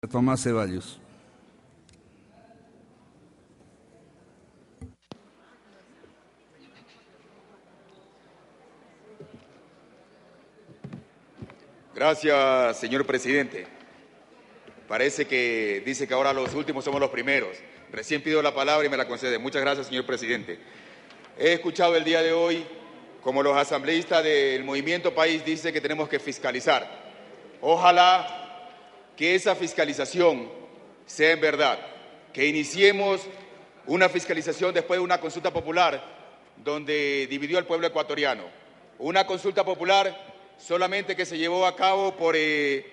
Tomás Ceballos. Gracias, señor presidente. Parece que dice que ahora los últimos somos los primeros. Recién pido la palabra y me la concede. Muchas gracias, señor presidente. He escuchado el día de hoy como los asambleístas del Movimiento País dicen que tenemos que fiscalizar. Ojalá que esa fiscalización sea en verdad, que iniciemos una fiscalización después de una consulta popular donde dividió al pueblo ecuatoriano. Una consulta popular solamente que se llevó a cabo por el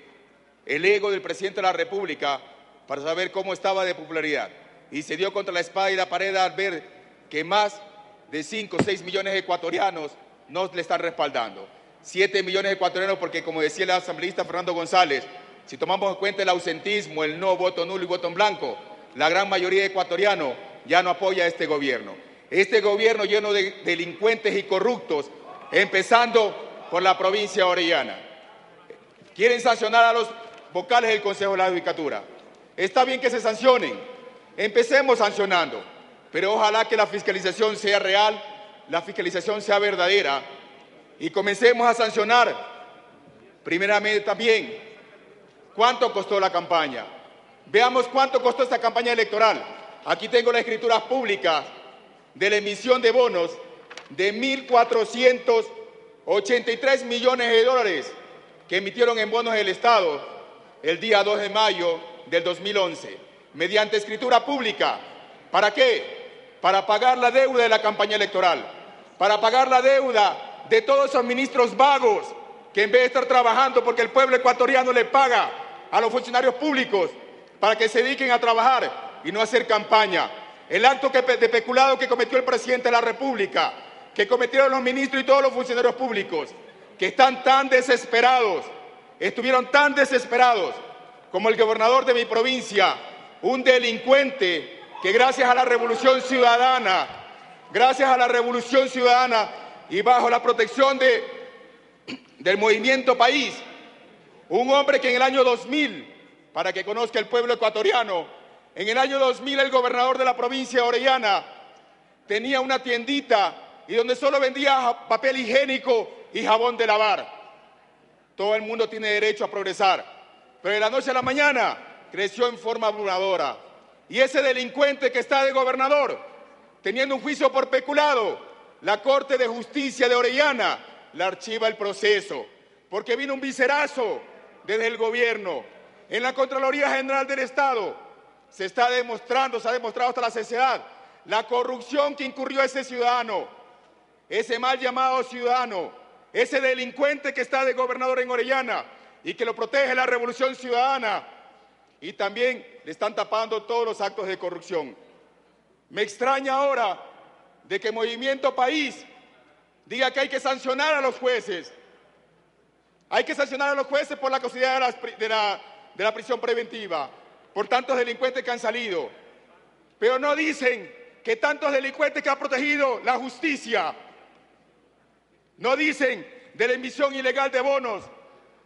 ego del presidente de la República para saber cómo estaba de popularidad. Y se dio contra la espada y la pared al ver que más de 5 o 6 millones de ecuatorianos no le están respaldando. 7 millones de ecuatorianos porque, como decía el asambleísta Fernando González, si tomamos en cuenta el ausentismo, el no, voto nulo y voto en blanco, la gran mayoría de ecuatorianos ya no apoya a este gobierno. Este gobierno lleno de delincuentes y corruptos, empezando por la provincia de Orellana. Quieren sancionar a los vocales del Consejo de la Judicatura. Está bien que se sancionen, empecemos sancionando, pero ojalá que la fiscalización sea real, la fiscalización sea verdadera y comencemos a sancionar. Primeramente también, ¿cuánto costó la campaña? Veamos cuánto costó esta campaña electoral. Aquí tengo las escrituras públicas de la emisión de bonos de 1.483 millones de dólares que emitieron en bonos del Estado el día 2 de mayo del 2011, mediante escritura pública. ¿Para qué? Para pagar la deuda de la campaña electoral, para pagar la deuda de todos esos ministros vagos que en vez de estar trabajando porque el pueblo ecuatoriano le paga a los funcionarios públicos para que se dediquen a trabajar y no hacer campaña. El acto de peculado que cometió el presidente de la República, que cometieron los ministros y todos los funcionarios públicos, que están tan desesperados, estuvieron tan desesperados como el gobernador de mi provincia, un delincuente que gracias a la Revolución Ciudadana y bajo la protección del Movimiento País, un hombre que en el año 2000, para que conozca el pueblo ecuatoriano, en el año 2000 el gobernador de la provincia de Orellana tenía una tiendita y donde solo vendía papel higiénico y jabón de lavar. Todo el mundo tiene derecho a progresar, pero de la noche a la mañana creció en forma abrumadora. Y ese delincuente que está de gobernador, teniendo un juicio por peculado, la Corte de Justicia de Orellana le archiva el proceso, porque vino un viserazo desde el gobierno. En la Contraloría General del Estado se ha demostrado hasta la saciedad la corrupción que incurrió ese ciudadano, ese mal llamado ciudadano, ese delincuente que está de gobernador en Orellana y que lo protege la Revolución Ciudadana, y también le están tapando todos los actos de corrupción. Me extraña ahora de que Movimiento País diga que hay que sancionar a los jueces. Hay que sancionar a los jueces por la causalidad de la prisión preventiva, por tantos delincuentes que han salido. Pero no dicen que tantos delincuentes que ha protegido la justicia. No dicen de la emisión ilegal de bonos,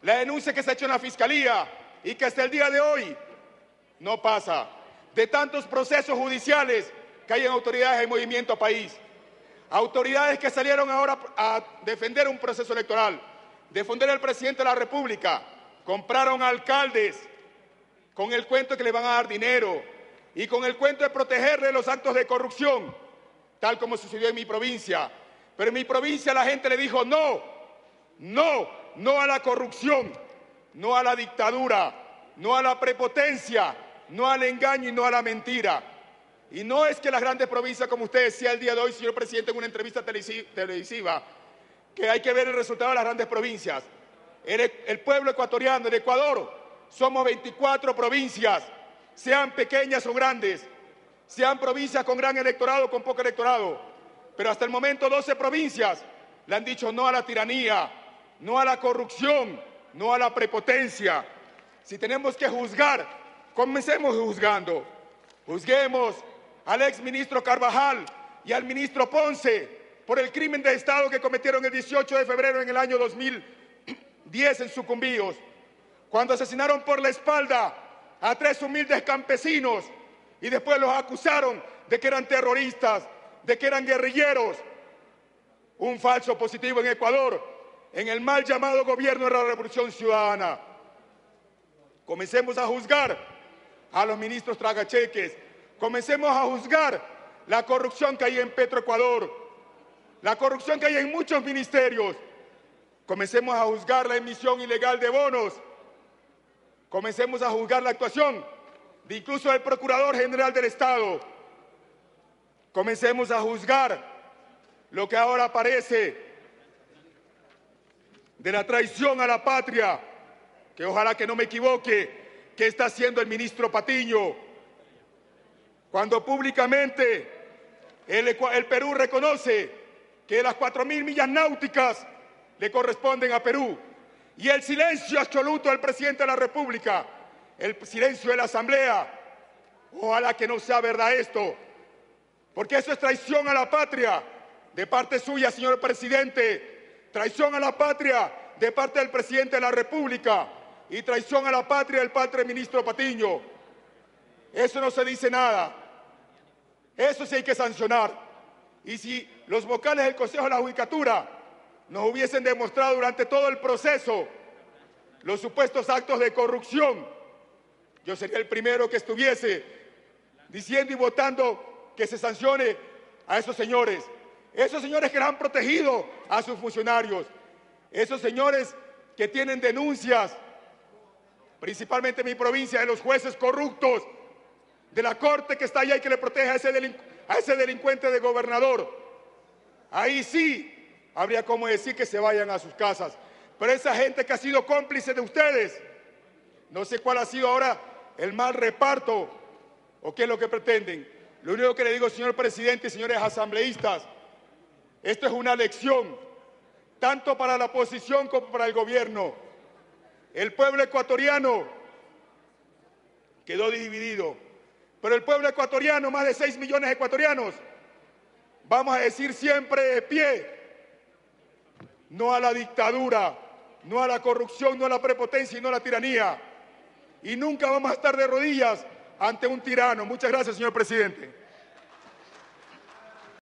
la denuncia que se ha hecho en la Fiscalía y que hasta el día de hoy no pasa. De tantos procesos judiciales que hay en autoridades del Movimiento País. Autoridades que salieron ahora a defender un proceso electoral, defender al presidente de la República, compraron alcaldes con el cuento de que le van a dar dinero y con el cuento de protegerle los actos de corrupción, tal como sucedió en mi provincia. Pero en mi provincia la gente le dijo no a la corrupción, no a la dictadura, no a la prepotencia, no al engaño y no a la mentira. Y no es que las grandes provincias, como usted decía el día de hoy, señor presidente, en una entrevista televisiva, que hay que ver el resultado de las grandes provincias. El pueblo ecuatoriano, el Ecuador, somos 24 provincias, sean pequeñas o grandes, sean provincias con gran electorado o con poco electorado. Pero hasta el momento 12 provincias le han dicho no a la tiranía, no a la corrupción, no a la prepotencia. Si tenemos que juzgar, comencemos juzgando. Juzguemos al exministro Carvajal y al ministro Ponce por el crimen de Estado que cometieron el 18 de febrero en el año 2010 en Sucumbíos, cuando asesinaron por la espalda a 3 humildes campesinos y después los acusaron de que eran terroristas, de que eran guerrilleros. Un falso positivo en Ecuador, en el mal llamado gobierno de la Revolución Ciudadana. Comencemos a juzgar a los ministros tragacheques, comencemos a juzgar la corrupción que hay en Petroecuador, la corrupción que hay en muchos ministerios. Comencemos a juzgar la emisión ilegal de bonos, comencemos a juzgar la actuación de incluso del Procurador General del Estado. Comencemos a juzgar lo que ahora aparece de la traición a la patria, que ojalá que no me equivoque, que está haciendo el ministro Patiño, cuando públicamente el Perú reconoce que las 4.000 millas náuticas le corresponden a Perú, y el silencio absoluto del presidente de la República, el silencio de la Asamblea. Ojalá que no sea verdad esto, porque eso es traición a la patria de parte suya, señor presidente, traición a la patria de parte del presidente de la República y traición a la patria del padre ministro Patiño. Eso no se dice nada, eso sí hay que sancionar. Y si los vocales del Consejo de la Judicatura nos hubiesen demostrado durante todo el proceso los supuestos actos de corrupción, yo sería el primero que estuviese diciendo y votando que se sancione a esos señores que han protegido a sus funcionarios, esos señores que tienen denuncias, principalmente en mi provincia, de los jueces corruptos, de la corte que está allá y que le protege a ese delincuente de gobernador. Ahí sí habría como decir que se vayan a sus casas. Pero esa gente que ha sido cómplice de ustedes, no sé cuál ha sido ahora el mal reparto o qué es lo que pretenden. Lo único que le digo, señor presidente y señores asambleístas, esto es una lección, tanto para la oposición como para el gobierno. El pueblo ecuatoriano quedó dividido, pero el pueblo ecuatoriano, más de 6 millones de ecuatorianos, vamos a decir siempre de pie, no a la dictadura, no a la corrupción, no a la prepotencia y no a la tiranía. Y nunca vamos a estar de rodillas ante un tirano. Muchas gracias, señor presidente.